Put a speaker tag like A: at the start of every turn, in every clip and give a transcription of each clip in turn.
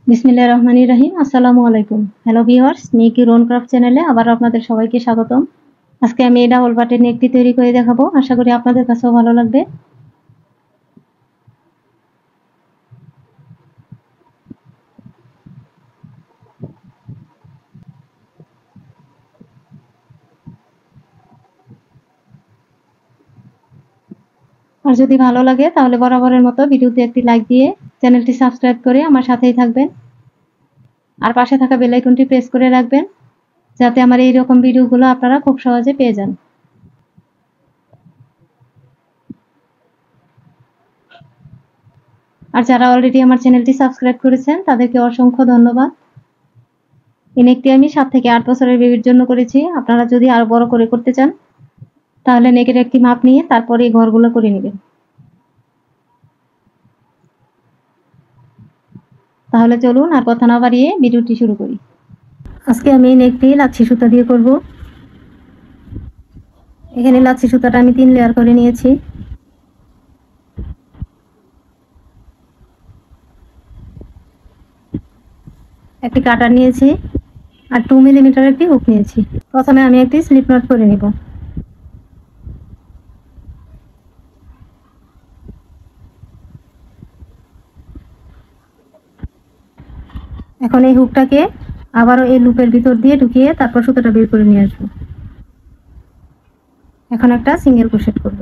A: বিসমিল্লাহির রহমানির রহিম। আসসালামু আলাইকুম। হ্যালো ভিউয়ার্স, নিকি রোন ক্রাফট চ্যানেলে আবার আপনাদের সবাইকে স্বাগতম। আজকে আমি এই ডাবল বাটন নেকটি তৈরি করে দেখাবো। আশা করি আপনাদের কাছেও ভালো লাগবে। আর যদি ভালো লাগে তাহলে বরাবরের মতো ভিডিওতে একটি লাইক দিয়ে চ্যানেলটি সাবস্ক্রাইব করে আমার সাথেই থাকবেন। আর পাশে থাকা বেল আইকনটি প্রেস করে রাখবেন যাতে আমার এই রকম ভিডিওগুলো আপনারা খুব সহজে পেয়ে যান। আর যারা অলরেডি আমার চ্যানেলটি সাবস্ক্রাইব করেছেন তাদেরকে অসংখ্য ধন্যবাদ। এই নেকটি আমি 7 থেকে 8 বছরের বেবির জন্য করেছি। আপনারা যদি আরো বড় করে করতে চান তাহলে নেকের একটি মাপ নিয়ে তারপরে এই ঘরগুলো করে নেবেন। তাহলে চলুন আর কথা না বাড়িয়ে ভিডিওটি শুরু করি। আজকে আমি এই নেকটি লাচ্ছি সুতা দিয়ে করব। এখানে লাচ্ছি সুতাটা আমি 3 লেয়ার করে নিয়েছি। একটি কাটার নিয়েছি আর 2 মিলিমিটার একটি হুক নিয়েছি। প্রথমে আমি একটি স্লিপ নট করে নিব। এখন এই হুকটাকে আবারও এই লুপের ভিতর দিয়ে ঢুকিয়ে তারপর সুতাটা বের করে নিয়ে আসবো। এখন একটা সিঙ্গেল ক্রোশেট করব।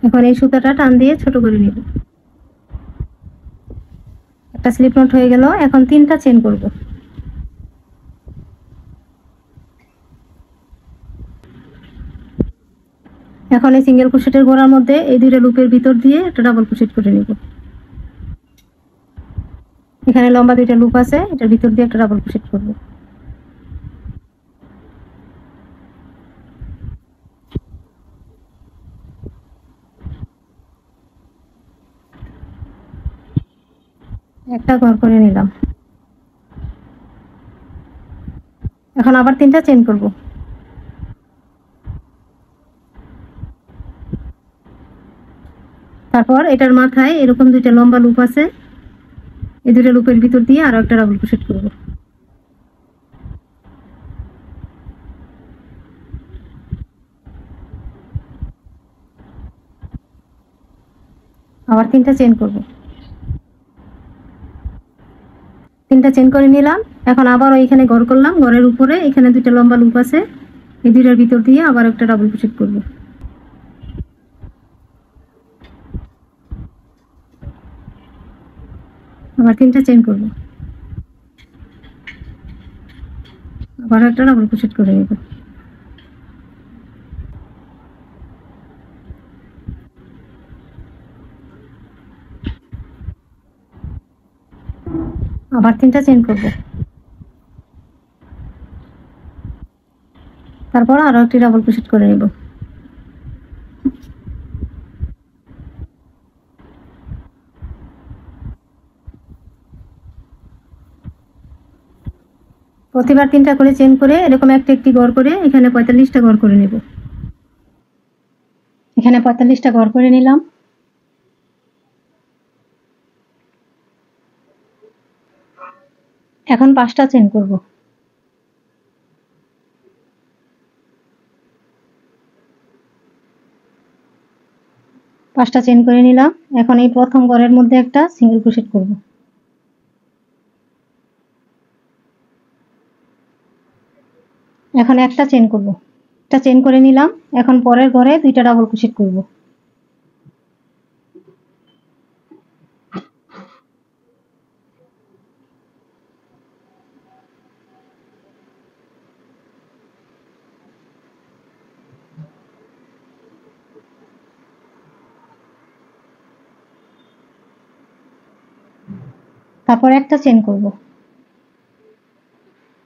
A: এখন এই সুতাটা টান দিয়ে ছোট করে নিব। একটা স্লিপ নট হয়ে গেল। এখন 3টা চেন করব। এখন এই সিঙ্গেল ক্রোশেটের গোড়ার মধ্যে এই দুইটা লুপের ভিতর দিয়ে একটা ডাবল ক্রোশেট করে নিব। এখানে লম্বা দুইটা লুপ আছে, এটার ভিতর দিয়ে একটা ডাবল ক্রোশেট করব। একটা ঘর করে নিলাম। এখন আবার 3টা চেন করব। তারপর এটার মাথায় এরকম দুইটা লম্বা লুপ আছে, এই দুইটা লুপের ভিতর দিয়ে আরো একটা ডাবল ক্রোশেট করব। আবার 3টা চেন করব। 3টা চেন করে নিলাম। এখন আবার এইখানে ঘর করলাম, ঘরের উপরে এখানে দুইটা লম্বা লুপ আছে, এই দুইটার ভিতর দিয়ে আবার একটা ডাবল ক্রোশেট করব। আবার 3টা চেন করব। আবার একটা ডাবল ক্রোশেট করে নেব। আবার 3টা চেন করব। তারপর আরো একটি ডাবল ক্রোশেট করে নেব। প্রতিবার 3টা করে চেন করে এরকম একটা একটি ঘর করে এখানে 45টা ঘর করে নেব। এখানে 45টা ঘর করে নিলাম। এখন 5টা চেন করব। 5টা চেন করে নিলাম। এখন এই প্রথম ঘরের মধ্যে একটা সিঙ্গেল ক্রোশেট করব। এখন একটা চেন করব। একটা চেন করে নিলাম। এখন পরের ঘরে দুইটা ডাবল ক্রোশেট করব। তারপর একটা চেন করব।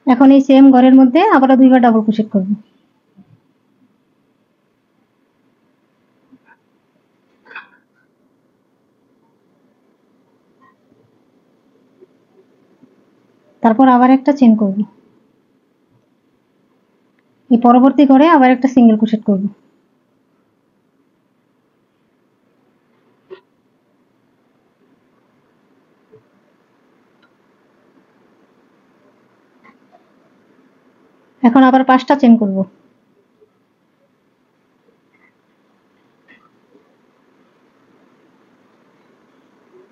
A: এখন এই সেম ঘরের মধ্যে আবারও দুইবার ডাবল ক্রোশেট করব। তারপর আবার একটা চেন করব। এই পরবর্তী ঘরে আবার একটা সিঙ্গেল ক্রোশেট করব। এখন আবার 5টা চেন করব।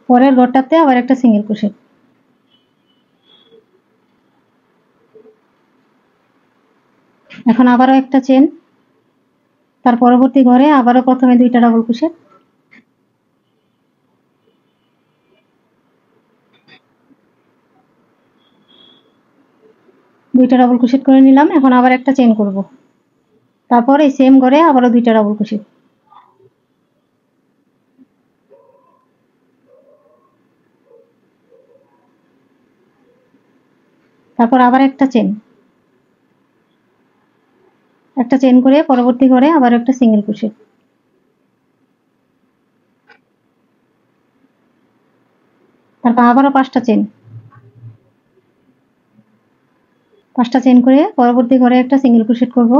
A: পরের ঘরটাতে আবার একটা সিঙ্গেল ক্রোশেট। এখন আবারও একটা চেন, তার পরবর্তী ঘরে আবারও প্রথমে 2টা ডাবল ক্রোশেট, করে নিলাম। এখন আবার একটা চেন করব, তারপর এই সেম ঘরে আবারও 2টা ডাবল ক্রোশেট, তারপর আবার একটা চেন করে পরবর্তী ঘরে আবার একটা সিঙ্গেল ক্রোশেট, তারপর আবারও 5টা চেন করে পরবর্তী ঘরে একটা সিঙ্গেল ক্রোশেট করব,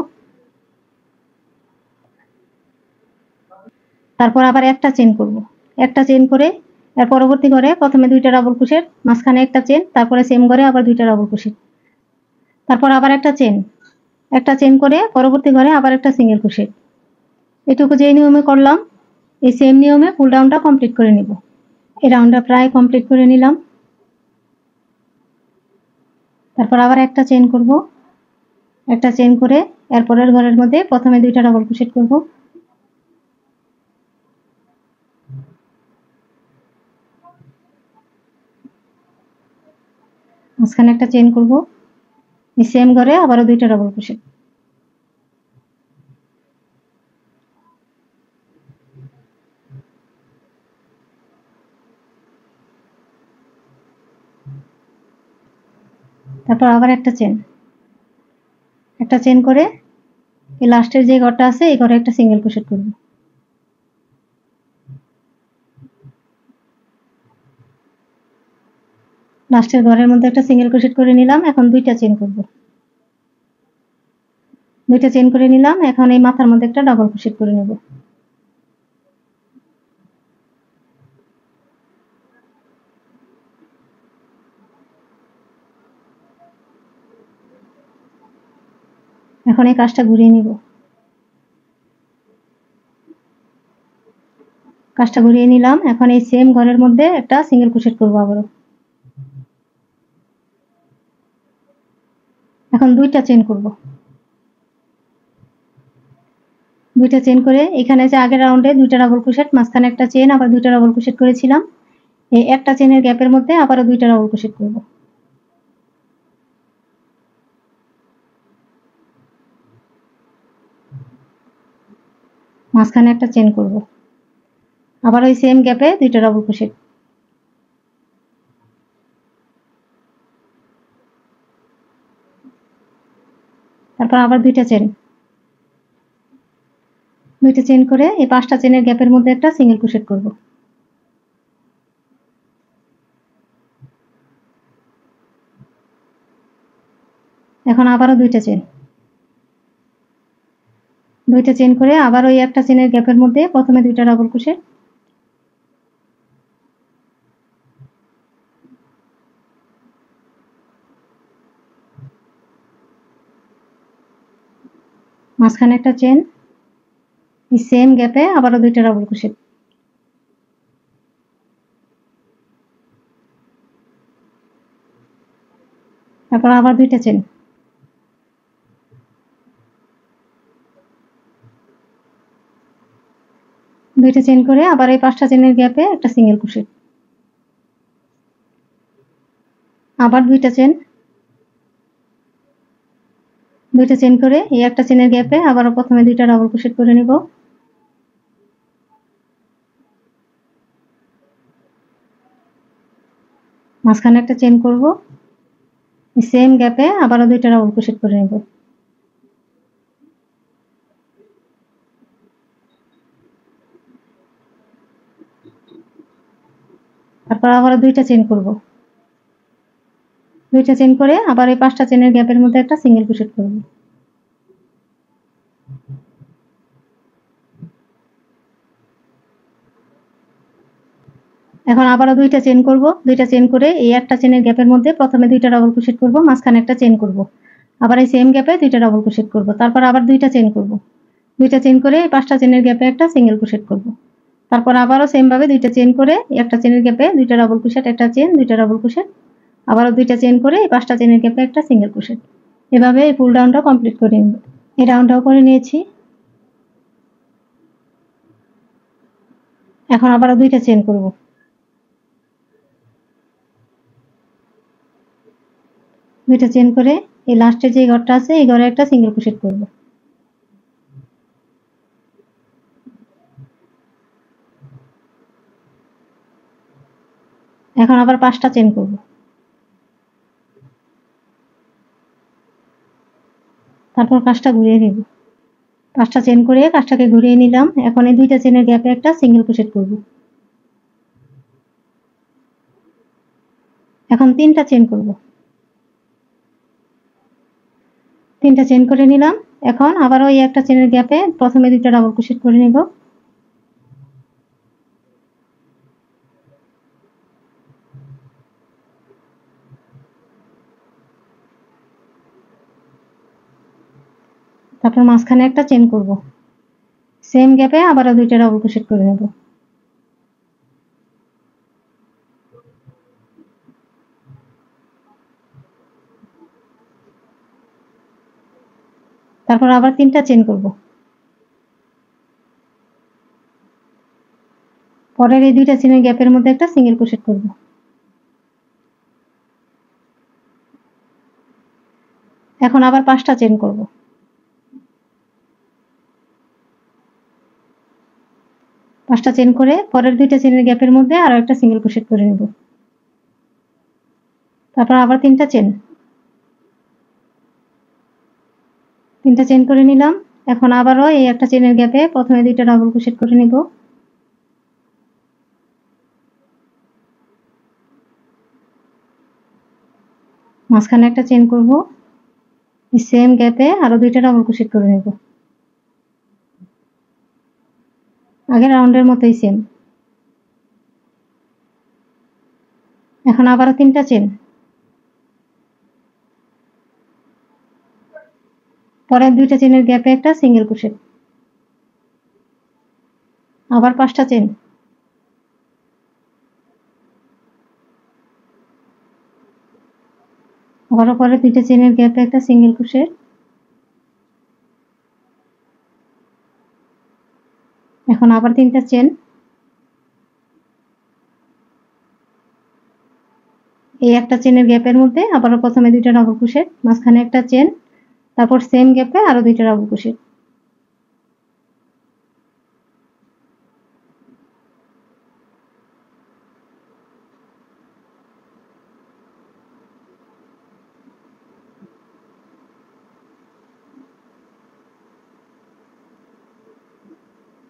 A: তারপর আবার একটা চেন করব। একটা চেন করে এর পরবর্তী ঘরে প্রথমে 2টা ডাবল ক্রোশেট, মাঝখানে একটা চেন, তারপরে সেম ঘরে আবার 2টা ডাবল ক্রোশেট, তারপর আবার একটা চেন করে পরবর্তী ঘরে আবার একটা সিঙ্গেল ক্রোশেট। এটুকু যে নিয়মে করলাম এই সেম নিয়মে ফুল রাউন্ডটা কমপ্লিট করে নিব। এই রাউন্ডটা প্রায় কমপ্লিট করে নিলাম। তারপর আবার একটা চেন করব, একটা চেন করে এর পরের ঘরের মধ্যে প্রথমে 2টা ডাবল ক্রোশেট করব, মাঝখানে একটা চেন করব, এই সেম ঘরে আবারও 2টা ডাবল ক্রোশেট, তারপর আবার একটা চেন করে এই লাস্টের যে ঘরটা আছে এই ঘরে একটা সিঙ্গেল ক্রোশেট করব, লাস্টের ঘরের মধ্যে একটা সিঙ্গেল ক্রোশেট করে নিলাম। এখন 2টা চেন করব, 2টা চেন করে নিলাম। এখন এই মাথার মধ্যে একটা ডাবল ক্রোশেট করে নেব, এখন এই কাজটা ঘুরিয়ে নিব, কাজটা ঘুরিয়ে নিলাম। এখন এই সেম ঘরের মধ্যে একটা সিঙ্গেল ক্রোশেট করব আবারও। এখন 2টা চেন করব, 2টা চেন করে এখানে যে আগের রাউন্ডে 2টা ডাবল ক্রোশেট, মাঝখানে একটা চেন, আবার 2টা ডাবল ক্রোশেট করেছিলাম, এই একটা চেনের গ্যাপের মধ্যে আবারও 2টা ডাবল ক্রোশেট করব, মাঝখানে একটা চেন করব, আবার ওই সেম গ্যাপে 2টা ডাবল ক্রোশেট, তারপর আবার 2টা চেন করে এই 5টা চেনের গ্যাপের মধ্যে একটা সিঙ্গেল ক্রোশেট করব, এখন আবারও 2টা চেন করে আবার ওই একটা চেনের গ্যাপের মধ্যে প্রথমে 2টা ডাবল ক্রোশেট, মাঝখানে একটা চেন, এই সেম গ্যাপে আবারও 2টা ডাবল ক্রোশেট, তারপর আবার 2টা চেন করে আবার এই 5টা চেনের গ্যাপে একটা সিঙ্গেল ক্রোশেট, আবার 2টা চেন করে এই একটা চেনের গ্যাপে আবারও প্রথমে 2টা ডাবল ক্রোশেট করে নিব, মাঝখানে একটা চেন করব, সেম গ্যাপে আবারও 2টা ডাবল ক্রোশেট করে নেব, তারপর আবারও 2টা চেন করব, 2টা চেন করে আবার এই 5টা চেনের গ্যাপের মধ্যে একটা সিঙ্গেল ক্রোশেট করব, এখন আবারও 2টা চেন করব, 2টা চেন করে এই একটা চেনের গ্যাপের মধ্যে প্রথমে 2টা ডাবল ক্রোশেট করব, মাঝখানে একটা চেন করব, আবার এই সেম গ্যাপে দুইটা ডাবল ক্রোশেট করব। তারপর আবার দুইটা চেইন করব, দুইটা চেইন করে এই 5টা চেইনের গ্যাপে একটা সিঙ্গেল ক্রোশেট করব। তারপর আবারও সেম ভাবে দুইটা চেইন করে একটা চেইনের গ্যাপে দুইটা ডাবল ক্রোশেট, একটা চেইন, দুইটা ডাবল ক্রোশেট, আবারও দুইটা চেইন করে এই 5টা চেইনের গ্যাপে একটা সিঙ্গেল ক্রোশেট। এভাবে এই ফুল রাউন্ডটা কমপ্লিট করে নেব। এই রাউন্ডটাও করে নিয়েছি। এখন আবারও দুইটা চেইন করব, দুইটা চেইন করে এই লাস্টে যে ঘরটা আছে এই ঘরে একটা সিঙ্গেল ক্রোশেট করব। এখন আবার 5টা চেইন করব, তারপর কাজটা ঘুরিয়ে নেব। 5টা চেইন করে কাজটাকে ঘুরিয়ে নিলাম। এখন এই দুইটা চেইনের গ্যাপে একটা সিঙ্গেল ক্রোশেট করব। এখন 3টা চেইন করব, 3টা চেইন করে নিলাম। এখন আবারও এই একটা চেইনের গ্যাপে প্রথমে দুইটা ডাবল ক্রোশেট করে নেব। তারপর মাঝখানে একটা চেইন করব, সেম গ্যাপে আবারও দুইটা ডাবল ক্রোশেট করে নেব। তারপর আবার 3টা চেইন করব, পরের এই দুইটা চেইনের গ্যাপের মধ্যে একটা সিঙ্গেল ক্রোশেট করব। এখন আবার 5টা চেইন করব, 5টা চেইন করে পরের দুইটা চেইনের গ্যাপের মধ্যে আরো একটা সিঙ্গেল ক্রোশেট করে নেব। তারপর আবার 3টা চেইন, 3টা চেইন করে নিলাম। এখন আবারও এই একটা চেইনের গ্যাপে প্রথমে দুইটা ডাবল ক্রোশেট করে নেব। মাঝখানে একটা চেইন করব, এই সেম গ্যাপে আরো দুইটা ডাবল ক্রোশেট করে নেব। আগের রাউন্ডের মতোই সেম। এখন আবারও 3টা চেইন, পরের দুইটা চেইনের গ্যাপে একটা সিঙ্গেল ক্রোশেট, আবার 5টা চেইন, আবারও পরের দুইটা চেইনের গ্যাপে একটা সিঙ্গেল ক্রোশেট, এখন আবার 3টা চেইন, এই একটা চেইনের গ্যাপের মধ্যে আবারও প্রথমে দুইটা ডাবল ক্রোশেট, মাঝখানে একটা চেইন, তারপর সেম গ্যাপে আরো দুইটা ডাবল ক্রোশেট।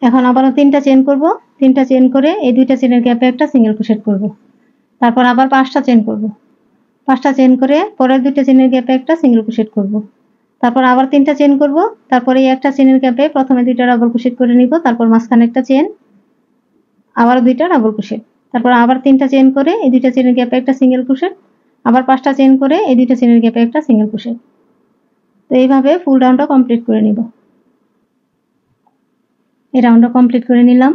A: এখন আবারও 3টা চেইন করব, 3টা চেইন করে এই দুইটা চেইনের গ্যাপে একটা সিঙ্গেল ক্রোশেট করব। তারপর আবার 5টা চেইন করব, 5টা চেইন করে পরের দুইটা চেইনের গ্যাপে একটা সিঙ্গেল ক্রোশেট করব। তারপর আবার 3টা চেইন করব, তারপর এই একটা চেইনের গ্যাপে প্রথমে দুইটা ডাবল ক্রোশেট করে নিব, তারপর মাঝখানে একটা চেইন, আবার দুইটা ডাবল ক্রোশেট, তারপর আবার 3টা চেইন করে এই দুইটা চেইনের গ্যাপে একটা সিঙ্গেল ক্রোশেট, আবার 5টা চেইন করে এই দুইটা চেইনের গ্যাপে একটা সিঙ্গেল ক্রোশেট। তো এইভাবে ফুল রাউন্ডটা কমপ্লিট করে নিব। এই রাউন্ডটা কমপ্লিট করে নিলাম।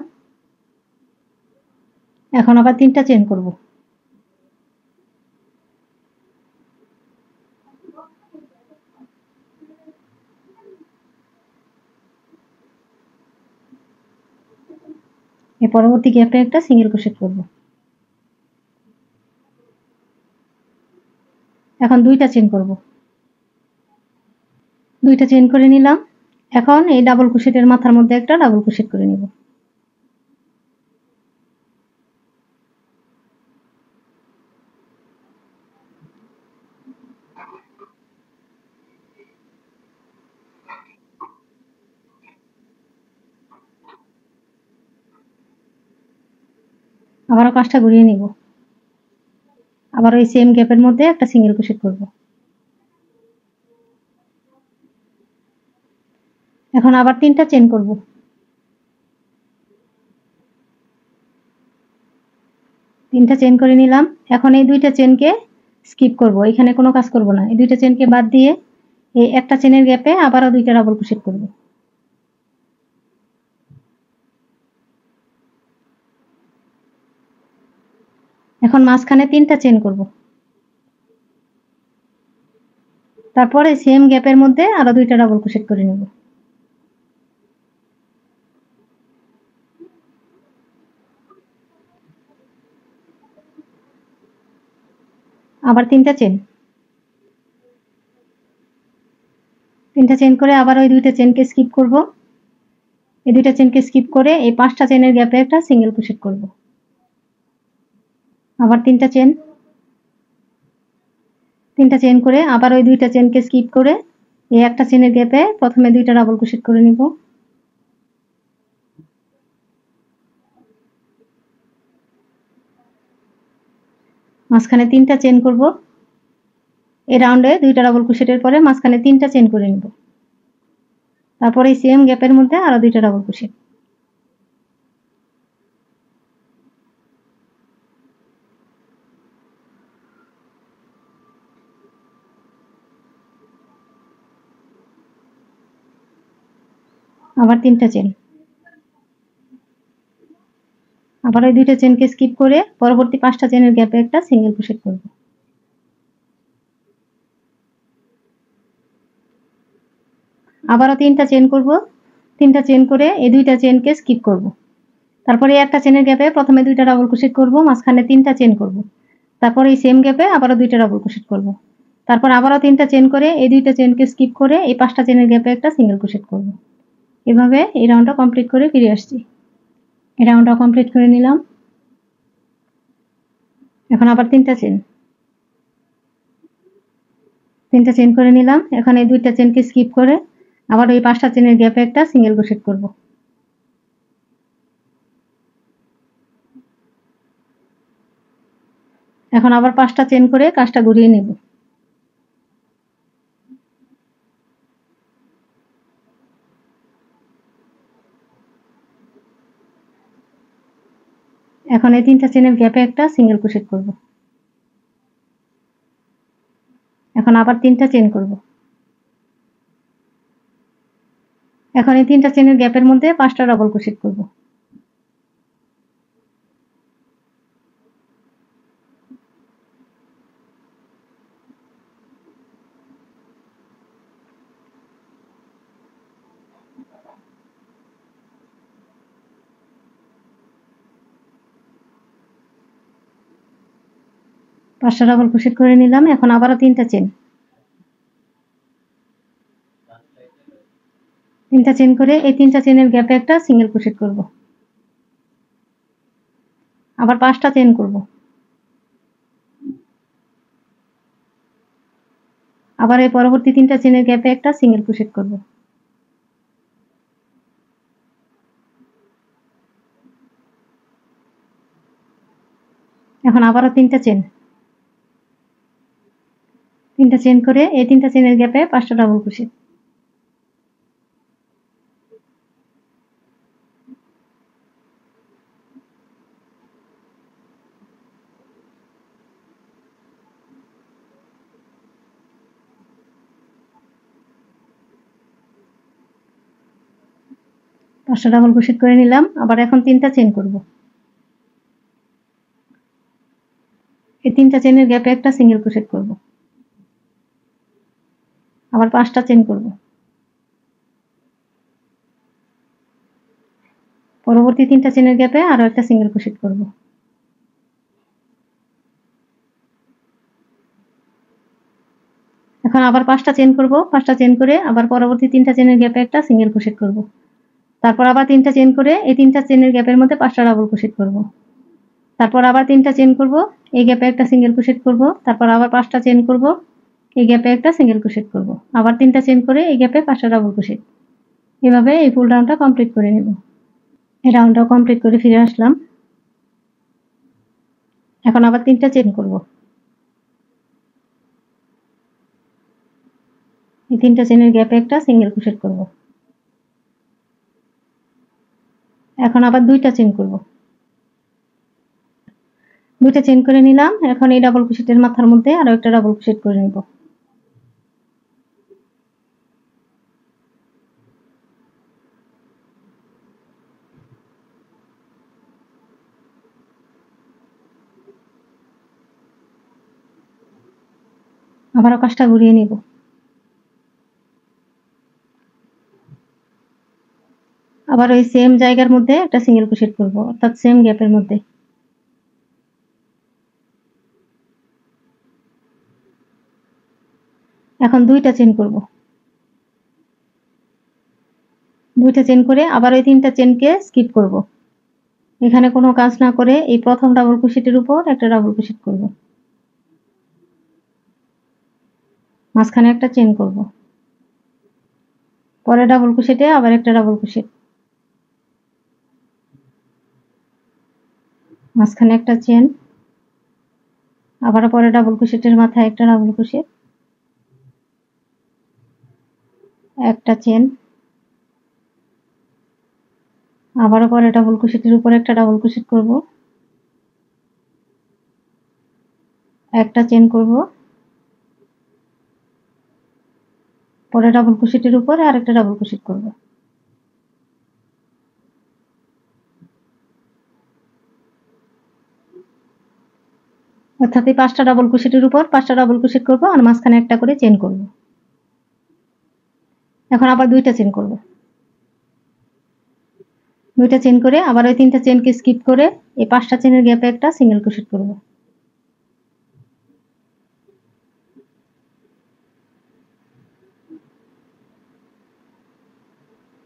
A: এখন আবার 3টা চেইন করব, এর পরবর্তী গ্যাপে একটা সিঙ্গেল ক্রোশেট করব। এখন দুইটা চেইন করব, দুইটা চেইন করে নিলাম। এখন এই ডাবল ক্রোশেটের মাথার মধ্যে একটা ডাবল ক্রোশেট করে নিব। আবারও কাজটা ঘুরিয়ে নিব, আবার ওই সেম গ্যাপের মধ্যে একটা সিঙ্গেল ক্রোশেট করব। এখন আবার 3টা চেইন করব, 3টা চেইন করে নিলাম। এখন এই দুইটা চেইনকে স্কিপ করব, এখানে কোনো কাজ করব না। এই দুইটা চেইনকে বাদ দিয়ে এই একটা চেনের গ্যাপে আবারও দুইটা ডাবল ক্রোশেট করব। এখন মাঝখানে 3টা চেন করব। তারপরে সেম গ্যাপের মধ্যে আরো দুইটা ডাবল ক্রোশেট করে নেব। আবার 3টা চেন, 3টা চেন করে আবার ওই দুইটা চেনকে স্কিপ করব। এই দুইটা চেনকে স্কিপ করে এই 5টা চেনের গ্যাপে একটা সিঙ্গেল ক্রোশেট করব। আবার 3টা চেন, 3টা চেন করে আবার ওই দুইটা চেনকে স্কিপ করে এই একটা চেনের গ্যাপে প্রথমে দুইটা ডাবল ক্রোশেট করে নিব। মাঝখানে 3টা চেন করব। এই রাউন্ডে দুইটা ডাবল ক্রোশেটের পরে মাঝখানে 3টা চেন করে নিব। তারপরে এই সেম গ্যাপের মধ্যে আরো দুইটা ডাবল ক্রোশেট। আবার 3টা চেন, আবার ওই দুইটা চেনকে স্কিপ করে পরবর্তী 5টা চেনের গ্যাপে একটা সিঙ্গেল ক্রোশেট করব। আবারও 3টা চেন করব। 3টা চেন করে এই দুইটা চেনকে স্কিপ করব। তারপরে একটা চেনের গ্যাপে প্রথমে দুইটা ডাবল ক্রোশেট করব, মাঝখানে 3টা চেন করব। তারপর এই সেম গ্যাপে আবারও দুইটা ডাবল ক্রোশেট করব। তারপর আবারও 3টা চেন করে এই দুইটা চেনকে স্কিপ করে এই 5টা চেনের গ্যাপে একটা সিঙ্গেল ক্রোশেট করব। এভাবে এই রাউন্ডটা কমপ্লিট করে ফিরে আসছি। এই রাউন্ডটা কমপ্লিট করে নিলাম। এখন আবার 3টা চেন, 3টা চেন করে নিলাম। এখন এই দুইটা চেনকে স্কিপ করে আবার ওই 5টা চেনের গ্যাপে একটা সিঙ্গেল ক্রোশেট করব। এখন আবার 5টা চেন করে কাজটা ঘুরিয়ে নেব। এখন এই 3টা চেনের গ্যাপে একটা সিঙ্গেল ক্রোশেট করব। এখন আবার 3টা চেন করব। এখন এই 3টা চেনের গ্যাপের মধ্যে 5টা ডাবল ক্রোশেট করব। পাঁচটা ডাবল ক্রোশেট করে নিলাম। এখন আবারও 3টা চেন, 3টা চেন করে এই 3টা চেনের গ্যাপে একটা সিঙ্গেল ক্রোশেট করব। আবার 5টা চেন করব। আবার এই পরবর্তী 3টা চেনের গ্যাপে একটা সিঙ্গেল ক্রোশেট করব। এখন আবারও 3টা চেন, 3টা চেন করে এই 3টা চেনের গ্যাপে 5টা ডাবল ক্রোশেট। পাঁচটা ডাবল ক্রোশেট করে নিলাম। আবার এখন 3টা চেন করব। এই 3টা চেনের গ্যাপে একটা সিঙ্গেল ক্রোশেট করব। আবার 5টা চেন করব। পরবর্তী 3টা চেনের গ্যাপে আরো একটা সিঙ্গেল ক্রোশেট করব। এখন আবার 5টা চেন করব। 5টা চেন করে আবার পরবর্তী 3টা চেনের গ্যাপে একটা সিঙ্গেল ক্রোশেট করব। তারপর আবার 3টা চেন করে এই 3টা চেনের গ্যাপের মধ্যে 5টা ডাবল ক্রোশেট করব। তারপর আবার 3টা চেন করব, এই গ্যাপে একটা সিঙ্গেল ক্রোশেট করব। তারপর আবার 5টা চেন করব, এই গ্যাপে একটা সিঙ্গেল ক্রোশেট করব। আবার 3টা চেন করে এই গ্যাপে 5টা ডাবল ক্রোশেট। এভাবে এই ফুল রাউন্ডটা কমপ্লিট করে নেব। এই রাউন্ডটা কমপ্লিট করে ফিরে আসলাম। এখন আবার 3টা চেন করব। এই 3টা চেনের গ্যাপে একটা সিঙ্গেল ক্রোশেট করব। এখন আবার 2টা চেন করব। 2টা চেন করে নিলাম। এখন এই ডাবল ক্রোশেটের মাথার মধ্যে আরো একটা ডাবল ক্রোশেট করে নেব। আবারও কাজটা ঘুরিয়ে নিব। আবার ওই সেম জায়গার মধ্যে একটা সিঙ্গেল ক্রোশেট করব, অর্থাৎ সেম গ্যাপের মধ্যে। এখন দুইটা চেন করব, দুইটা চেন করে আবার ওই তিনটা চেনকে স্কিপ করব। এখানে কোনো কাজ না করে এই প্রথম ডাবল ক্রোশেটের উপর একটা ডাবল ক্রোশেট করব, মাঝখানে একটা চেন করব, পরে ডাবল ক্রোশেটে আবার একটা ডাবল ক্রোশেট, মাঝখানে একটা চেন, আবার পরে ডাবল ক্রোশেটের মাথায় একটা ডাবল ক্রোশেট, একটা চেন, আবারও পরে ডাবল ক্রোশেটের উপর একটা ডাবল ক্রোশেট করব, একটা চেন করব, পরে ডাবল ক্রোশেটের উপরে আরেকটা ডাবল ক্রোশেট করব। অর্থাৎ এই 5টা ডাবল ক্রোশেটের উপর 5টা ডাবল ক্রোশেট করব আর মাঝখানে একটা করে চেন করব। এখন আবার দুইটা চেন করব, দুইটা চেন করে আবার ওই তিনটা চেনকে স্কিপ করে এই 5টা চেনের গ্যাপে একটা সিঙ্গেল ক্রোশেট করব।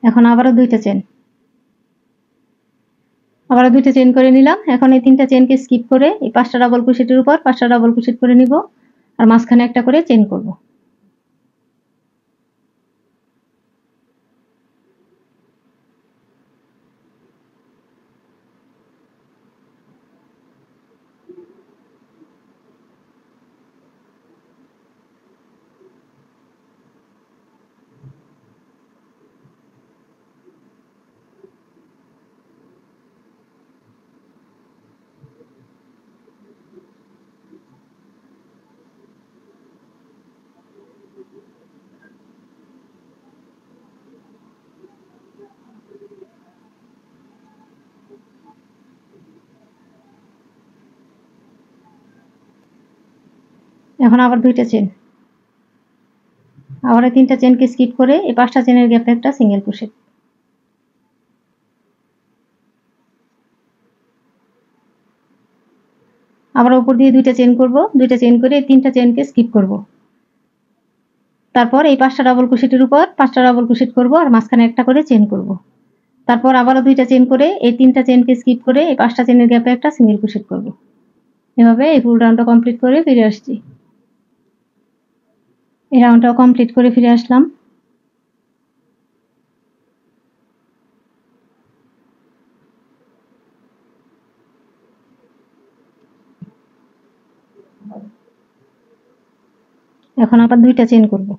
A: এখন আবারও দুইটা চেন, আবারও দুইটা চেন করে নিলাম। এখন এই তিনটা চেনকে স্কিপ করে এই 5টা ডাবল ক্রোশেটের উপর 5টা ডাবল ক্রোশেট করে নিব আর মাঝখানে একটা করে চেন করব। এখন আবার দুইটা চেন, আবার এই তিনটা চেনকে স্কিপ করে এই 5টা চেনের গ্যাপে একটা সিঙ্গেল ক্রোশেট, আবার উপর দিয়ে দুইটা চেন করব, দুইটা চেন করে এই তিনটা চেনকে স্কিপ করব। তারপর এই 5টা ডাবল ক্রোশেটের উপর 5টা ডাবল ক্রোশেট করব আর মাঝখানে একটা করে চেন করব। তারপর আবারও দুইটা চেন করে এই তিনটা চেনকে স্কিপ করে এই 5টা চেনের গ্যাপে একটা সিঙ্গেল ক্রোশেট করব। এভাবে এই ফুল রাউন্ডটা কমপ্লিট করে ফিরে আসছি। এই রাউন্ডটাও কমপ্লিট করে ফিরে আসলাম। এখন আবার দুইটা চেন করব,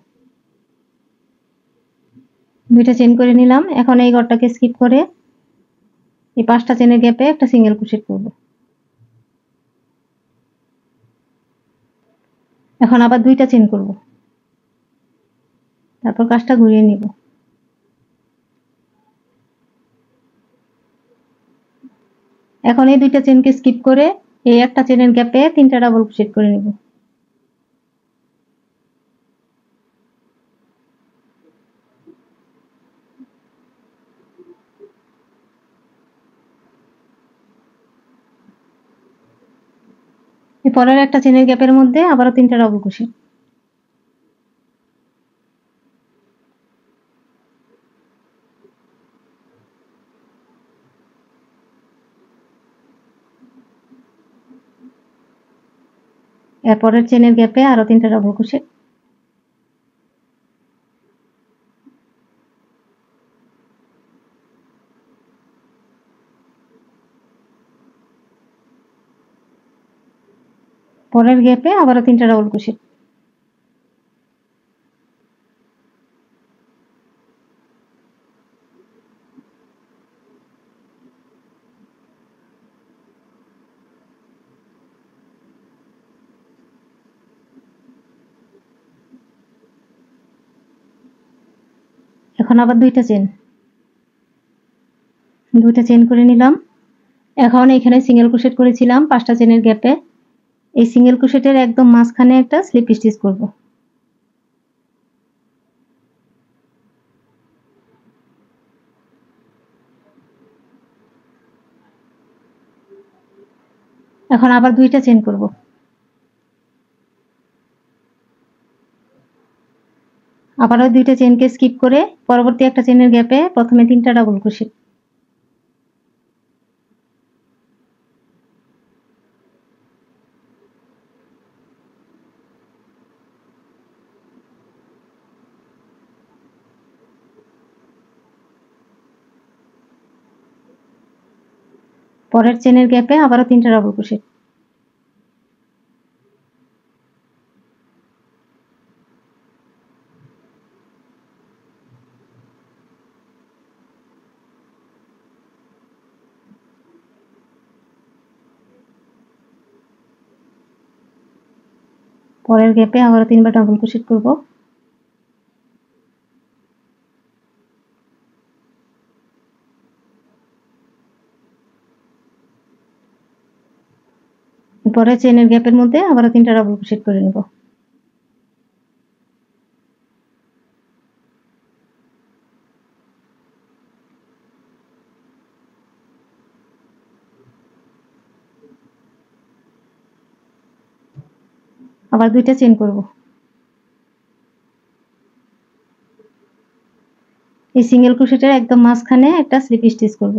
A: দুইটা চেন করে নিলাম। এখন এই ঘরটাকে স্কিপ করে এই 5টা চেনের গ্যাপে একটা সিঙ্গেল ক্রোশেট করব। এখন আবার দুইটা চেন করব, তারপর কাজটা ঘুরিয়ে নিব। এখন এই দুইটা চেনকে স্কিপ করে এই একটা চেনের গ্যাপে তিনটা ডাবল ক্রোশেট করে নিব। এই পরের একটা চেনের গ্যাপের মধ্যে আবারও তিনটা ডাবল ক্রোশেট, এরপরের চেনের গ্যাপে আরো তিনটা ডাবল ক্রোশেট, পরের গ্যাপে আবারও তিনটা ডাবল ক্রোশেট। এখন আবার দুইটা চেন, দুইটা চেন করে নিলাম। এখন এখানে সিঙ্গেল ক্রোশেট করেছিলাম 5টা চেনের গ্যাপে, এই সিঙ্গেল ক্রোশেটের একদম মাঝখানে একটা স্লিপ স্টিচ করব। এখন আবার দুইটা চেন করব। আবারও দুইটা চেনকে স্কিপ করে পরবর্তী একটা চেনের গ্যাপে প্রথমে 3টা ডাবল ক্রোশেট। পরের চেনের গ্যাপে আবারও 3টা ডাবল ক্রোশেট। পরের গ্যাপে আবারও 3বার ডাবল ক্রোশেট করব। পরের চেনের গ্যাপের মধ্যে আবারও 3টা ডাবল ক্রোশেট করে নেব। আবার দুইটা চেন করব। এই সিঙ্গেল ক্রোশেটের একদম মাঝখানে একটা স্লিপ স্টিচ করব।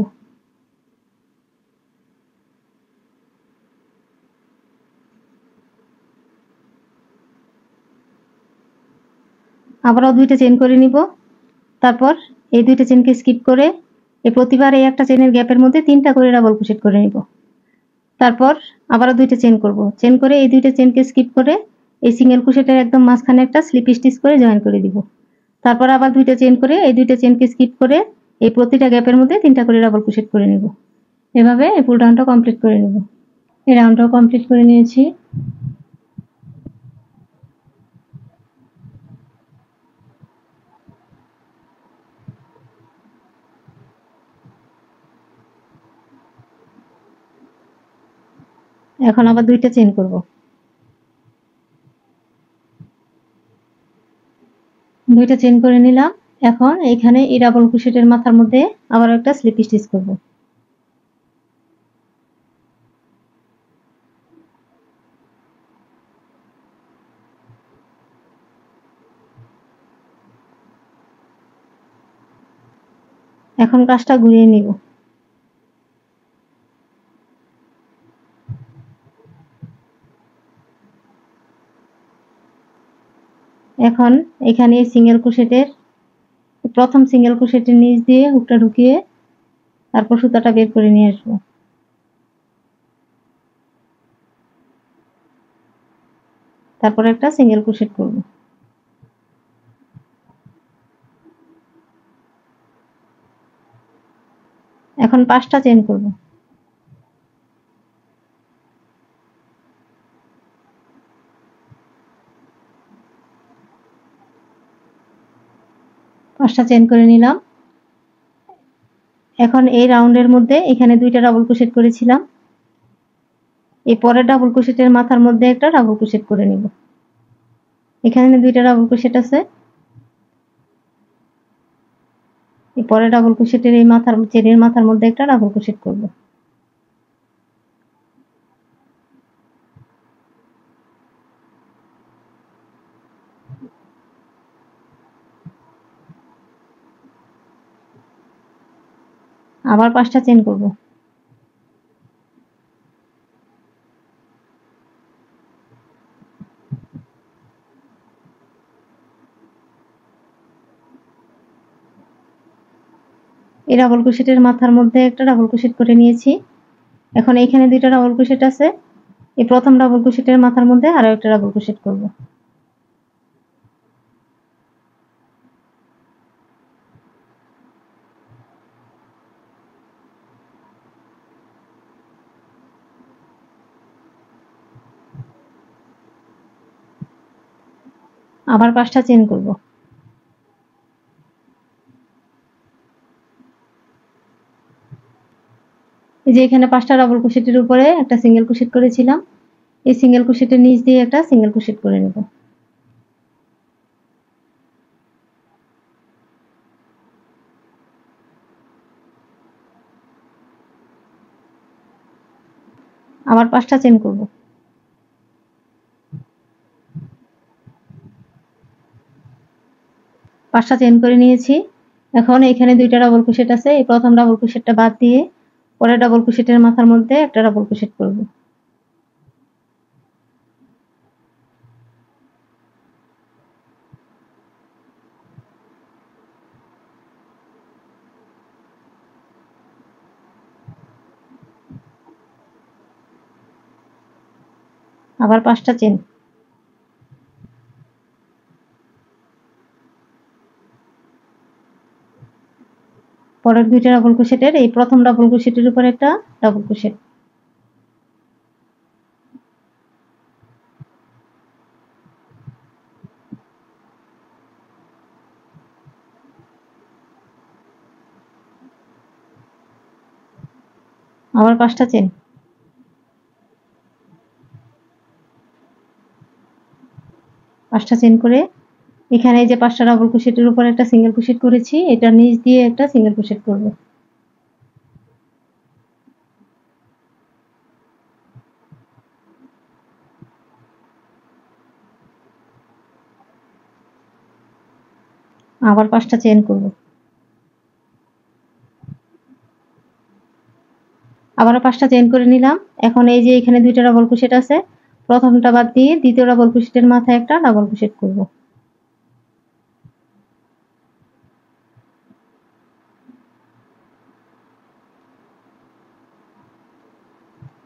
A: আবারও দুইটা চেন করে নিব। তারপর এই দুইটা চেনকে স্কিপ করে প্রতিবার এই একটা চেনের গ্যাপের মধ্যে 3টা করে ডাবল ক্রোশেট করে নিব। তারপর আবারও দুইটা চেন করব। চেন করে এই দুইটা চেনকে স্কিপ করে এই সিঙ্গেল ক্রোশেটের একদম মাঝখানে একটা স্লিপ স্টিচ করে জয়েন করে দিব। তারপর আবার দুইটা চেন করে এই দুইটা চেনকে স্কিপ করে এই প্রতিটা গ্যাপের মধ্যে 3টা করে ডাবল ক্রোশেট করে নেব। এভাবে এই ফুল রাউন্ডটা কমপ্লিট করে নেব। এই রাউন্ডটাও কমপ্লিট করে নিয়েছি। এখন আবার দুইটা চেন করব। দুইটা চেন করে নিলাম। এখন এখানে এই ডাবল ক্রোশেটের মাথার মধ্যে আবার একটা স্লিপ স্টিচ করব। এখন কাজটা ঘুরিয়ে নিব। এখন এখানে সিঙ্গেল ক্রোশেটের প্রথম সিঙ্গেল ক্রোশেটের নিচ দিয়ে হুকটা ঢুকিয়ে তারপর সুতাটা বের করে নিয়ে আসবো। তারপর একটা সিঙ্গেল ক্রোশেট করব। এখন 5টা চেন করব। পাঁচটা চেন করে নিলাম। এখন এই রাউন্ডের মধ্যে এখানে দুইটা ডাবল ক্রোশেট করেছিলাম, এই পরের ডাবল ক্রোশেটের মাথার মধ্যে একটা ডাবল ক্রোশেট করে নিব। এখানে দুইটা ডাবল ক্রোশেট আছে, এই পরের ডাবল ক্রোশেটের এই মাথার চেনের মাথার মধ্যে একটা ডাবল ক্রোশেট করব। আবার 5টা চেন করব। এই ডাবল ক্রোশেটের মাথার মধ্যে একটা ডাবল ক্রোশেট করে নিয়েছি। এখন এইখানে দুইটা ডাবল ক্রোশেট আছে, এই প্রথম ডাবল ক্রোশেটের মাথার মধ্যে আরো একটা ডাবল ক্রোশেট করব। আবার 5টা চেন করব। এই যে এখানে 5টা ডাবল ক্রোশেটের উপরে একটা সিঙ্গেল ক্রোশেট করেছিলাম, এই সিঙ্গেল ক্রোশেটের নিচ দিয়ে একটা সিঙ্গেল ক্রোশেট করে নেব। আবার 5টা চেন করব। 5টা চেন করে নিয়েছি। এখন এখানে 2টা ডাবল ক্রোশেট আছে, এই প্রথম ডাবল ক্রোশেটটা বাদ দিয়ে পরের ডাবল ক্রোশেটের মাথার মধ্যে একটা ডাবল ক্রোশেট করব। আবার 5টা চেন। পরের 2টা ডাবল ক্রোশেটের এই প্রথম ডাবল ক্রোশেটের উপর একটা ডাবল ক্রোশেট। আবার 5টা চেন। 5টা চেন করে এখানে এই যে 5টা ডাবল ক্রোশেটের উপর একটা সিঙ্গেল ক্রোশেট করেছি, এটা নিচ দিয়ে একটা সিঙ্গেল ক্রোশেট করব। আবার 5টা চেন করব। আবারও 5টা চেন করে নিলাম। এখন এই যে এখানে 2টা ডাবল ক্রোশেট আছে, প্রথমটা বাদ দিয়ে দ্বিতীয় ডাবল ক্রোশেটের মাথায় একটা ডাবল ক্রোশেট করব।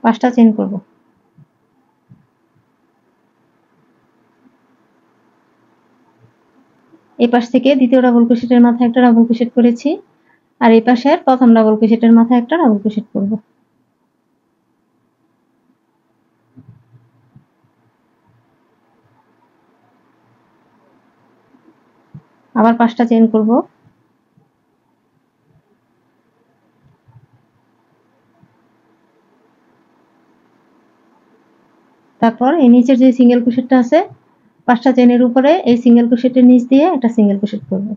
A: 5টা চেন করব। এই পাশ থেকে দ্বিতীয় ডাবল ক্রোশেটের মাথায় একটা ডাবল ক্রোশেট করেছি, আর এই পাশের প্রথম ডাবল ক্রোশেটের মাথায় একটা ডাবল ক্রোশেট করব। আবার 5টা চেন করব। তারপর এই নিচের যে সিঙ্গেল ক্রোশেটটা আছে 5টা চেনের উপরে এই সিঙ্গেল ক্রোশেটের নিচ দিয়ে একটা সিঙ্গেল ক্রোশেট করব।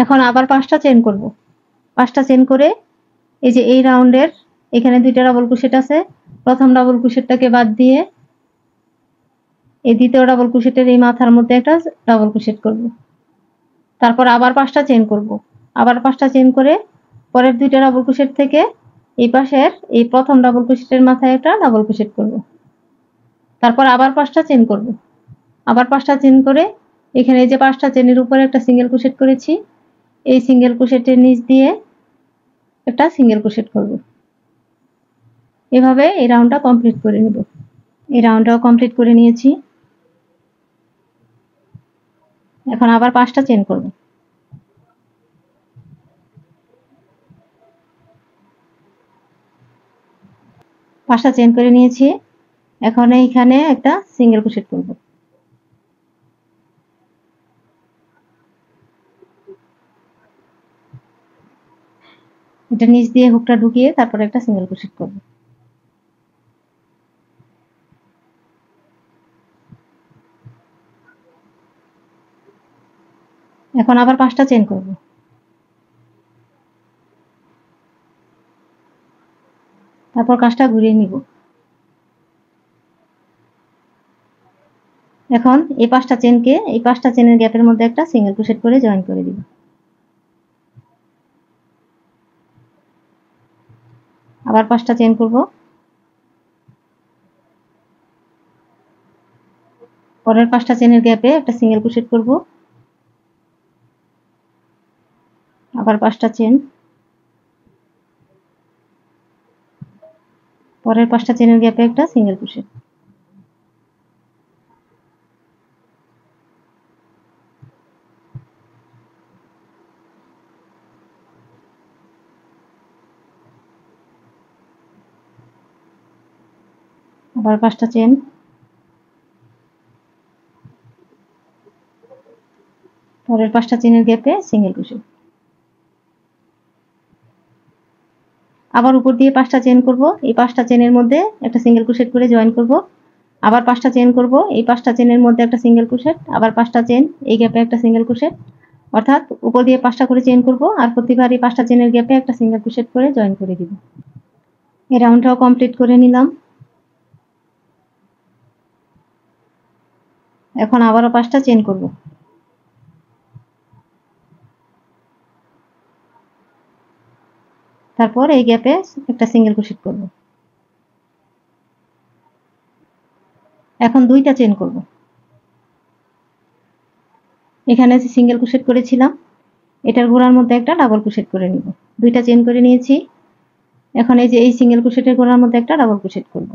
A: এখন আবার 5টা চেন করব। 5টা চেন করে এই যে এই রাউন্ডের এখানে 2টা ডাবল ক্রোশেট আছে, প্রথম ডাবল ক্রোশেটটাকে বাদ দিয়ে এই দ্বিতীয় ডাবল ক্রোশেটের এই মাথার মধ্যে একটা ডাবল ক্রোশেট করব। তারপর আবার 5টা চেন করব। আবার 5টা চেন করে পরের 2টা ডাবল ক্রোশেট থেকে এই পাশের এই প্রথম ডাবল ক্রোশেটের মাথায় একটা ডাবল ক্রোশেট করব। তারপর আবার 5টা চেন করব। আবার 5টা চেন করে এখানে এই যে 5টা চেনের উপরে একটা সিঙ্গেল ক্রোশেট করেছি, এই সিঙ্গেল ক্রোশেটের নিচ দিয়ে একটা সিঙ্গেল ক্রোশেট করব। এভাবে এই রাউন্ডটা কমপ্লিট করে নেব। এই রাউন্ডটাও কমপ্লিট করে নিয়েছি। এখন আবার 5টা চেন করব। 5টা চেন করে নিয়েছি। এখন এইখানে একটা সিঙ্গেল ক্রোশেট করব। এটা নিচ দিয়ে হুকটা ঢুকিয়ে তারপর একটা সিঙ্গেল ক্রোশেট করব। এখন আবার 5টা চেন করব। তারপর কাজটা ঘুরিয়ে নিব। এখন এই 5টা চেনকে এই 5টা চেনের গ্যাপের মধ্যে একটা সিঙ্গেল ক্রোশেট করে জয়েন করে দিব। আবার 5টা চেন করব। পরের 5টা চেনের গ্যাপে একটা সিঙ্গেল ক্রোশেট করব। আবার 5টা চেন। পরের 5টা চেনের গ্যাপে একটা সিঙ্গেল ক্রোশেট। আবার 5টা চেন। পরের 5টা চেনের গ্যাপে সিঙ্গেল ক্রোশেট। আবার উপর দিয়ে 5টা চেন করব। এই 5টা চেনের মধ্যে একটা সিঙ্গেল ক্রোশেট করে জয়েন করব। আবার 5টা চেন করব। এই 5টা চেনের মধ্যে একটা সিঙ্গেল ক্রোশেট, আবার 5টা চেন, এই গ্যাপে একটা সিঙ্গেল ক্রোশেট, অর্থাৎ উপর দিয়ে 5টা করে চেন করব আর প্রতিবার এই 5টা চেনের গ্যাপে একটা সিঙ্গেল ক্রোশেট করে জয়েন করে দিব। এই রাউন্ডটাও কমপ্লিট করে নিলাম। এখন আবারও 5টা চেন করব। তারপর এই গ্যাপে একটা সিঙ্গেল ক্রোশেট করব। এখন 2টা চেন করব। এখানে যে সিঙ্গেল ক্রোশেট করেছিলাম এটার গোড়ার মধ্যে একটা ডাবল ক্রোশেট করে নিব। 2টা চেন করে নিয়েছি। এখন এই যে এই সিঙ্গেল ক্রোশেটের গোড়ার মধ্যে একটা ডাবল ক্রোশেট করব।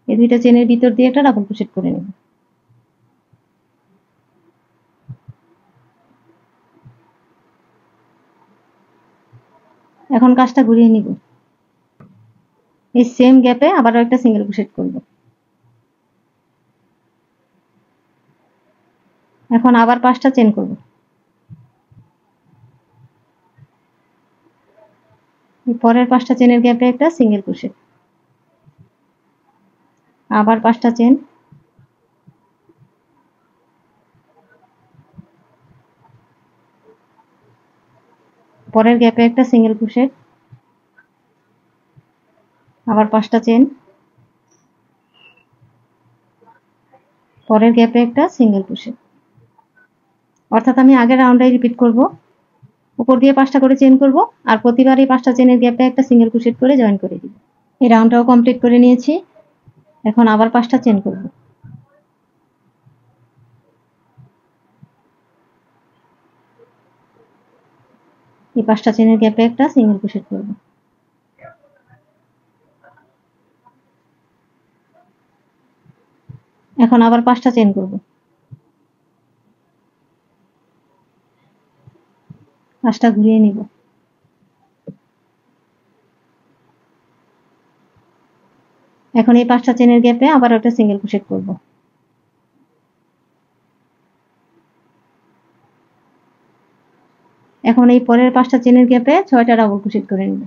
A: এই 2টা চেনের ভিতর দিয়ে একটা ডাবল ক্রোশেট করে নেব। এখন কাজটা ঘুরিয়ে নিব। এই সেম গ্যাপে আবারও একটা সিঙ্গেল ক্রোশেট করব। এখন আবার 5টা চেন করব। পরের 5টা চেনের গ্যাপে একটা সিঙ্গেল ক্রোশেট, আবার 5টা চেন, পরের গ্যাপে একটা সিঙ্গেল ক্রোশেট, আবার 5টা চেন, পরের গ্যাপে একটা সিঙ্গেল ক্রোশেট। অর্থাৎ আমি আগের রাউন্ডটাই রিপিট করব। উপর দিয়ে 5টা করে চেন করব আর প্রতিবার এই 5টা চেনের গ্যাপে একটা সিঙ্গেল ক্রোশেট করে জয়েন করে দিব। এই রাউন্ডটাও কমপ্লিট করে নিয়েছি। এখন আবার 5টা চেন করব। এই 5টা চেনের গ্যাপে একটা সিঙ্গেল ক্রোশেট করব। এখন আবার 5টা চেন করব। কাজটা ঘুরিয়ে নিব। এখন এই 5টা চেনের গ্যাপে আবার একটা সিঙ্গেল ক্রোশেট করব। এখন এই পরের 5টা চেনের গ্যাপে 6টা ডাবল ক্রোশেট করে নিব।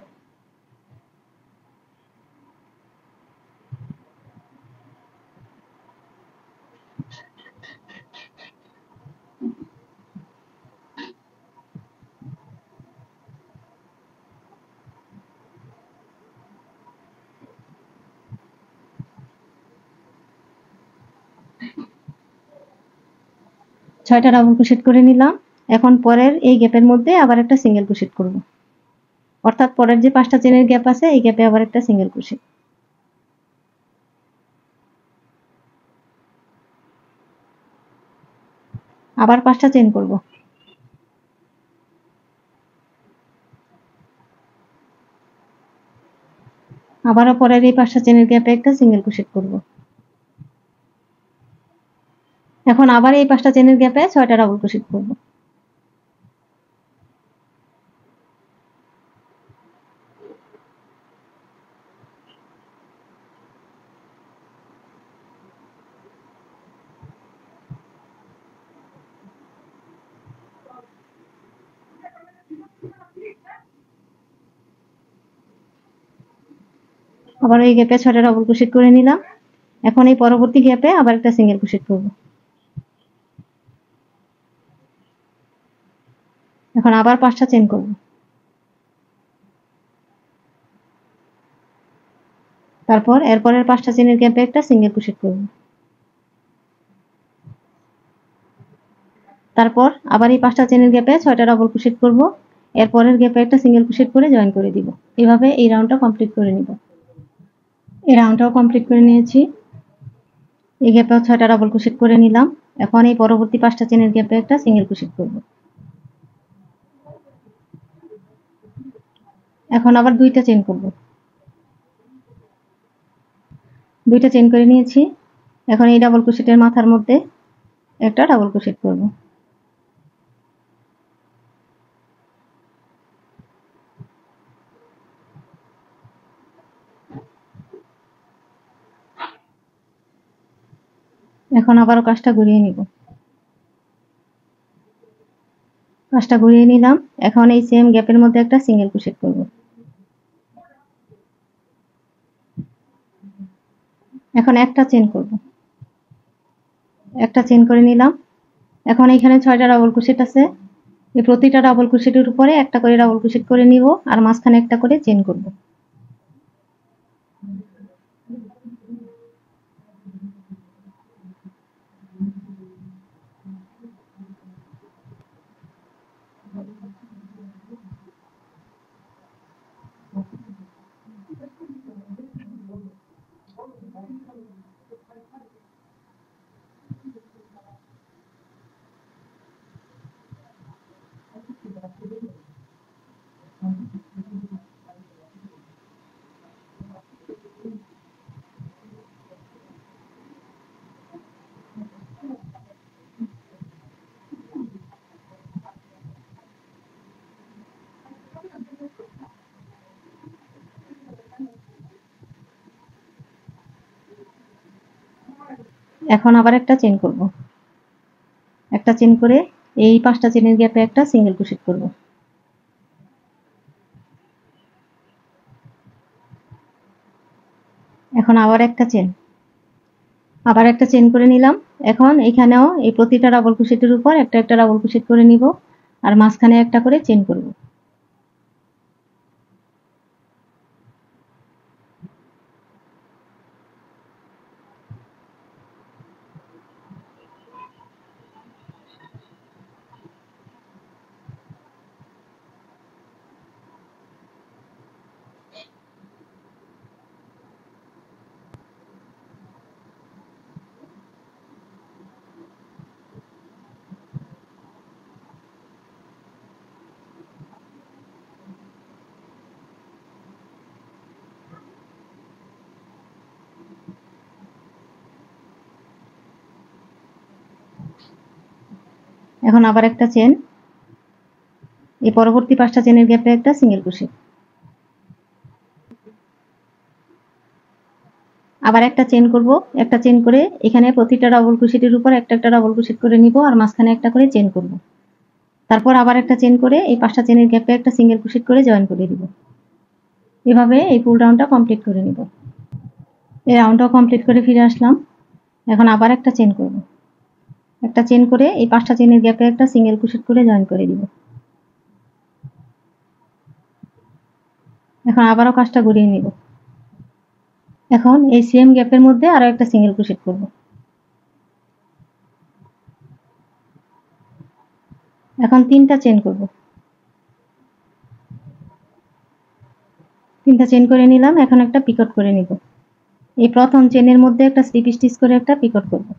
A: ছয়টা ডাবল ক্রোশেট করে নিলাম। এখন পরের এই গ্যাপের মধ্যে আবার একটা সিঙ্গেল ক্রোশেট করব। অর্থাৎ পরের যে 5টা চেনের গ্যাপ আছে এই গ্যাপে আবার একটা সিঙ্গেল ক্রোশেট, আবার 5টা চেন করব। আবারও পরের এই 5টা চেনের গ্যাপে একটা সিঙ্গেল ক্রোশেট করব। এখন আবার এই 5টা চেনের গ্যাপে 6টা ডাবল ক্রোশেট করব। আবার এই গ্যাপে 6টা ডাবল ক্রোশেট করে নিলাম। এখন এই পরবর্তী গ্যাপে আবার একটা সিঙ্গেল ক্রোশেট করব। এখন আবার 5টা চেন করব। তারপর এরপরের 5টা চেনের গ্যাপে একটা সিঙ্গেল ক্রোশেট করব। তারপর আবার এই 5টা চেনের গ্যাপে 6টা ডাবল ক্রোশেট করব। এরপরের গ্যাপে একটা সিঙ্গেল ক্রোশেট করে জয়েন করে দিব। এভাবে এই রাউন্ডটা কমপ্লিট করে নিব। এই রাউন্ডটাও কমপ্লিট করে নিয়েছি। এই গ্যাপেও 6টা ডাবল ক্রোশেট করে নিলাম। এখন এই পরবর্তী 5টা চেনের গ্যাপে একটা সিঙ্গেল ক্রোশেট করব। এখন আবার 2টা চেন করব। 2টা চেন করে নিয়েছি। এখন এই ডাবল ক্রোশেটের মাথার মধ্যে একটা ডাবল ক্রোশেট করব। এখন আবারও কাজটা ঘুরিয়ে নিব। কাজটা ঘুরিয়ে নিলাম। এখন এই সেম গ্যাপের মধ্যে একটা সিঙ্গেল ক্রোশেট করব। এখন একটা চেন করব, একটা চেন করে নিলাম। এখন এখানে 6টা ডাবল ক্রোশেট আছে, এই প্রতিটা ডাবল ক্রোশেটের উপরে একটা করে ডাবল ক্রোশেট করে নিব আর মাঝখানে একটা করে চেন করব। এখন আবার একটা চেন করব, একটা চেন করে এই 5টা চেনের গ্যাপে একটা সিঙ্গেল ক্রোশেট করব। এখন আবার একটা চেন, আবার একটা চেন করে নিলাম। এখন এখানেও এই প্রতিটা ডাবল ক্রোশেটের উপর একটা একটা ডাবল ক্রোশেট করে নিব আর মাঝখানে একটা করে চেন করব। এখন আবার একটা চেন, এই পরবর্তী 5টা চেনের গ্যাপে একটা সিঙ্গেল ক্রোশেট, আবার একটা চেন করব। একটা চেন করে এখানে প্রতিটা ডাবল ক্রোশেটের উপর একটা একটা ডাবল ক্রোশেট করে নিব আর মাঝখানে একটা করে চেন করব। তারপর আবার একটা চেন করে এই 5টা চেনের গ্যাপে একটা সিঙ্গেল ক্রোশেট করে জয়েন করে দিব। এভাবে এই ফুল রাউন্ডটা কমপ্লিট করে নিব। এই রাউন্ডটাও কমপ্লিট করে ফিরে আসলাম। এখন আবার একটা চেন করব, একটা চেন করে এই 5টা চেনের গ্যাপে একটা সিঙ্গেল ক্রোশেট করে জয়েন করে দিব। এখন আবারও কাজটা ঘুরিয়ে নিব। এখন এই সেম গ্যাপের মধ্যে আরো একটা সিঙ্গেল ক্রোশেট করব। এখন 3টা চেন করব, 3টা চেন করে নিলাম। এখন একটা পিকট করে নিব। এই প্রথম চেনের মধ্যে একটা স্লিপ স্টিচ করে একটা পিকট করব।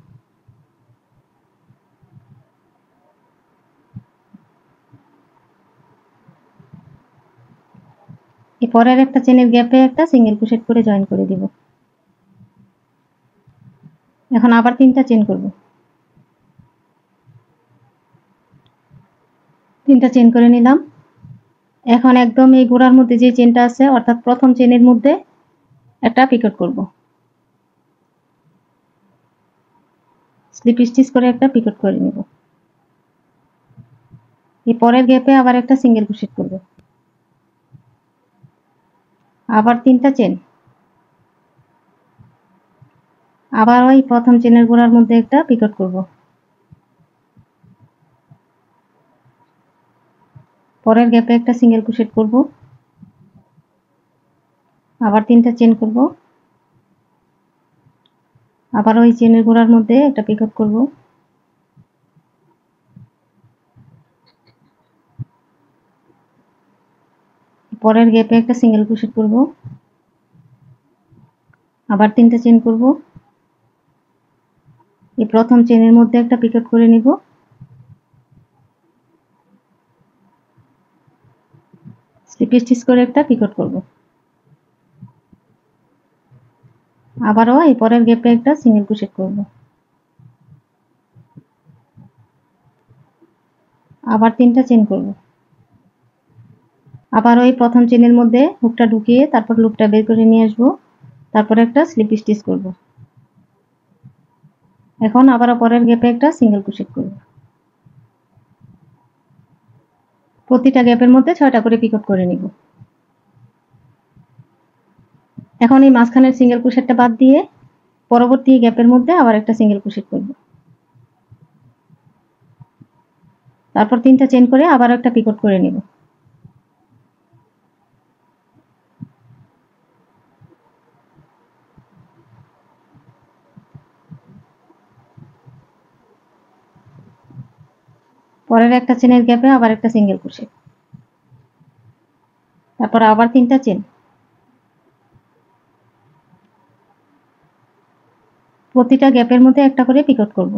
A: এই পরের একটা চেনের গ্যাপে একটা সিঙ্গেল ক্রোশেট করে জয়েন করে দিব। এখন আবার 3টা চেন করব, 3টা চেন করে নিলাম। এখন একদম এই গোড়ার মধ্যে যে চেনটা আছে অর্থাৎ প্রথম চেনের মধ্যে একটা পিকট করব, স্লিপ স্টিচ করে একটা পিকট করে নিব। এই পরের গ্যাপে আবার একটা সিঙ্গেল ক্রোশেট করব, আবার 3টা চেন, আবার ওই প্রথম চেনের গোড়ার মধ্যে একটা পিকট করব, পরের গ্যাপে একটা সিঙ্গেল ক্রোশেট করব, আবার 3টা চেন করব, আবার ওই চেনের গোড়ার মধ্যে একটা পিকট করব, পরের গ্যাপে একটা সিঙ্গেল ক্রোশেট করব, আবার 3টা চেন করব, এই প্রথম চেনের মধ্যে একটা পিকট করে নিব, স্লিপ স্টিচ করে একটা পিকট করব, আবারও এই পরের গ্যাপে একটা সিঙ্গেল ক্রোশেট করব, আবার 3টা চেন করব, আবার ওই প্রথম চেনের মধ্যে হুকটা ঢুকিয়ে তারপর লুপটা বের করে নিয়ে আসবো, তারপর একটা স্লিপ স্টিচ করব। এখন আবার পরের গ্যাপে একটা সিঙ্গেল ক্রোশেট করব। প্রতিটা গ্যাপের মধ্যে 6টা করে পিকট করে নিব। এখন এই মাঝখানের সিঙ্গেল ক্রোশেটটা বাদ দিয়ে পরবর্তী গ্যাপের মধ্যে আবার একটা সিঙ্গেল ক্রোশেট করব। তারপর 3টা চেন করে আবার একটা পিকট করে নেব। পরের একটা চেনের গ্যাপে আবার একটা সিঙ্গেল ক্রোশেট, তারপর আবার 3টা চেন। প্রতিটা গ্যাপের মধ্যে একটা করে পিকট করব।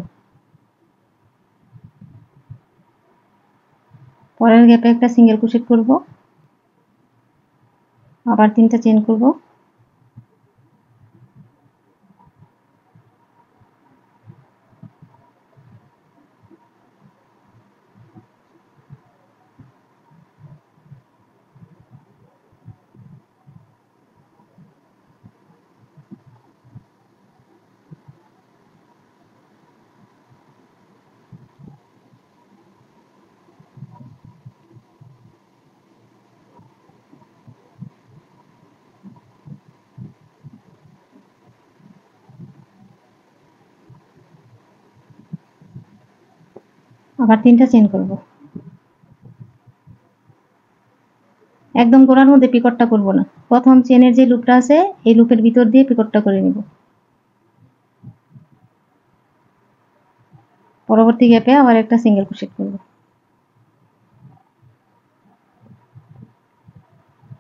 A: পরের গ্যাপে একটা সিঙ্গেল ক্রোশেট করব, আবার 3টা চেন করব। আবার 3টা চেন করব। একদম গোড়ার মধ্যে পিকটটা করব না, প্রথম চেনের যে লুপটা আছে এই লুপের ভিতর দিয়ে পিকটটা করে নিব। পরবর্তী গ্যাপে আবার একটা সিঙ্গেল ক্রোশেট করব।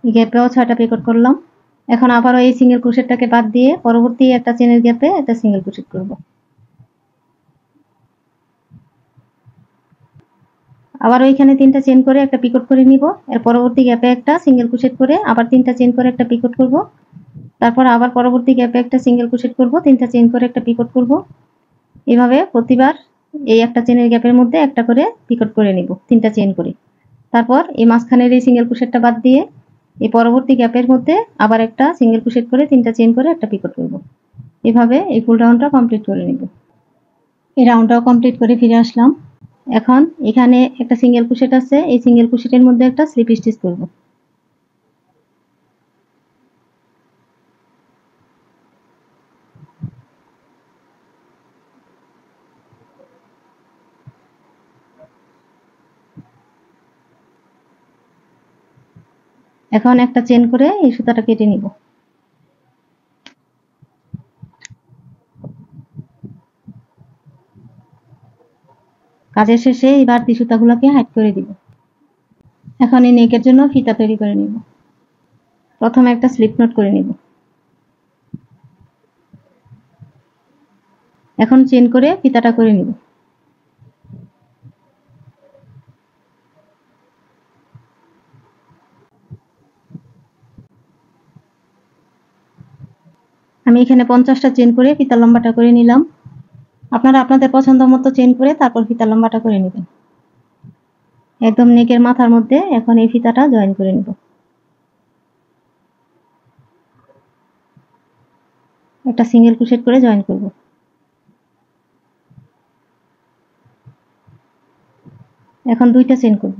A: এই গ্যাপেও 6টা পিকট করলাম। এখন আবারও এই সিঙ্গেল ক্রোশেটটাকে বাদ দিয়ে পরবর্তী একটা চেনের গ্যাপে একটা সিঙ্গেল ক্রোশেট করব। আবার ওইখানে 3টা চেন করে একটা পিকট করে নিব। এর পরবর্তী গ্যাপে একটা সিঙ্গেল ক্রোশেট করে আবার 3টা চেন করে একটা পিকট করব। তারপর আবার পরবর্তী গ্যাপে একটা সিঙ্গেল ক্রোশেট করব, 3টা চেন করে একটা পিকট করব। এভাবে প্রতিবার এই একটা চেনের গ্যাপের মধ্যে একটা করে পিকট করে নিব 3টা চেন করে। তারপর এই মাঝখানের এই সিঙ্গেল ক্রোশেটটা বাদ দিয়ে এই পরবর্তী গ্যাপের মধ্যে আবার একটা সিঙ্গেল ক্রোশেট করে 3টা চেন করে একটা পিকট করব। এভাবে এই ফুল রাউন্ডটা কমপ্লিট করে নিব। এই রাউন্ডটাও কমপ্লিট করে ফিরে আসলাম। এখন এখানে একটা সিঙ্গেল ক্রোশেট আছে, এই সিঙ্গেল ক্রোশেটের মধ্যে একটা স্লিপ স্টিচ করব। এখন একটা চেন করে এই সুতাটা কেটে নিব। কাজের শেষে এই বাড়তি সুতাগুলোকে হাইড করে দিব। এখন এই নেকের জন্য ফিতা তৈরি করে নিব। প্রথমে একটা স্লিপ নট করে নিব। এখন চেন করে ফিতাটা করে নিব। আমি এখানে 50টা চেন করে ফিতা লম্বাটা করে নিলাম। আপনারা আপনাদের পছন্দ মতো চেন করে তারপর ফিতা লম্বাটা করে নেবেন। একদম নেকের মাথার মধ্যে এখন এই ফিতাটা জয়েন করে নিব। একটা সিঙ্গেল ক্রোশেট করে জয়েন করব। এখন 2টা চেন করব।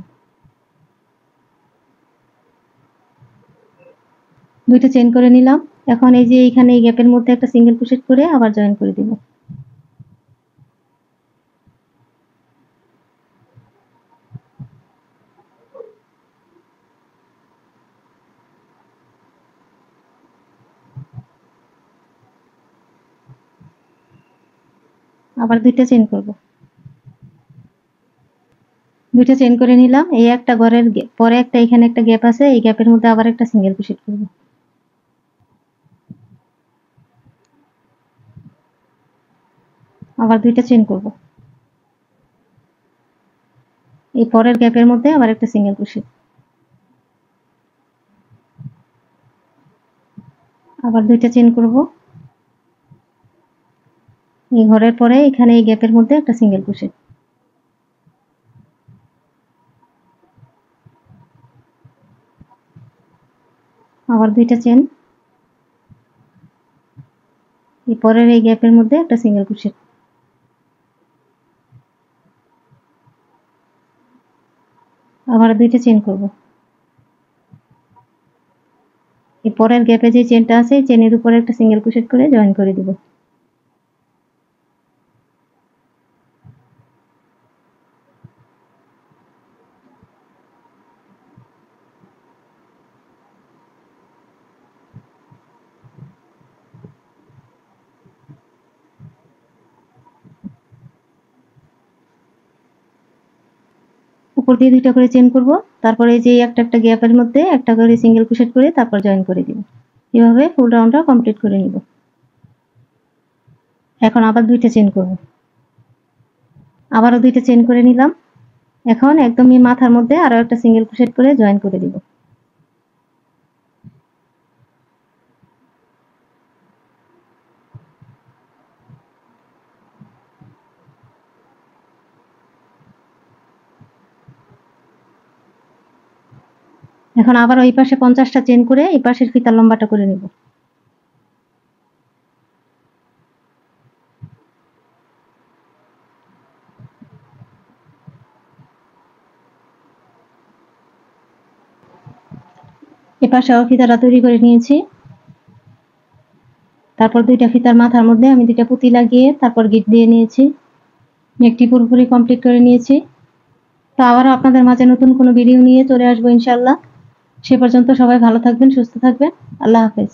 A: 2টা চেন করে নিলাম। এখন এই যে এইখানে এই গ্যাপের মধ্যে একটা সিঙ্গেল ক্রোশেট করে আবার জয়েন করে দিব। আবার 2টা চেন করব। 2টা চেন করে নিলাম। এই একটা ঘরের পরে একটা এখানে একটা গ্যাপ আছে, এই গ্যাপের মধ্যে আবার একটা সিঙ্গেল ক্রোশেট করব। আবার 2টা চেন করব। এই পরের গ্যাপের মধ্যে আবার একটা সিঙ্গেল ক্রোশেট, আবার 2টা চেন করব। এই ঘরের পরে এখানে এই গ্যাপের মধ্যে একটা সিঙ্গেল ক্রোশেট, আবার 2টা চেন। এই পরের এই গ্যাপের মধ্যে একটা সিঙ্গেল ক্রোশেট, আবার 2টা চেন করব। এই পরের গ্যাপে যে চেনটা আছে এই চেনের উপরে একটা সিঙ্গেল ক্রোশেট করে জয়েন করে দিব। উপর দিয়ে 2টা করে চেন করব, তারপরে এই যে একটা একটা গ্যাপের মধ্যে একটা করে সিঙ্গেল ক্রোশেট করে তারপর জয়েন করে দিব। এভাবে ফুল রাউন্ডটা কমপ্লিট করে নিব। এখন আবার 2টা চেন করব, আবারও 2টা চেন করে নিলাম। এখন একদমই মাথার মধ্যে আরো একটা সিঙ্গেল ক্রোশেট করে জয়েন করে দিব। এখন আবার ওই পাশে 50টা চেন করে এই পাশের ফিতার লম্বাটা করে নিব। এপাশেও ফিতাটা তৈরি করে নিয়েছি। তারপর 2টা ফিতার মাথার মধ্যে আমি 2টা পুঁতি লাগিয়ে তারপর গিট দিয়ে নিয়েছি। নেকটি পুরোপুরি কমপ্লিট করে নিয়েছি। তো আবারও আপনাদের মাঝে নতুন কোনো ভিডিও নিয়ে চলে আসবো ইনশাআল্লাহ। সে পর্যন্ত সবাই ভালো থাকবেন, সুস্থ থাকবেন। আল্লাহ হাফেজ।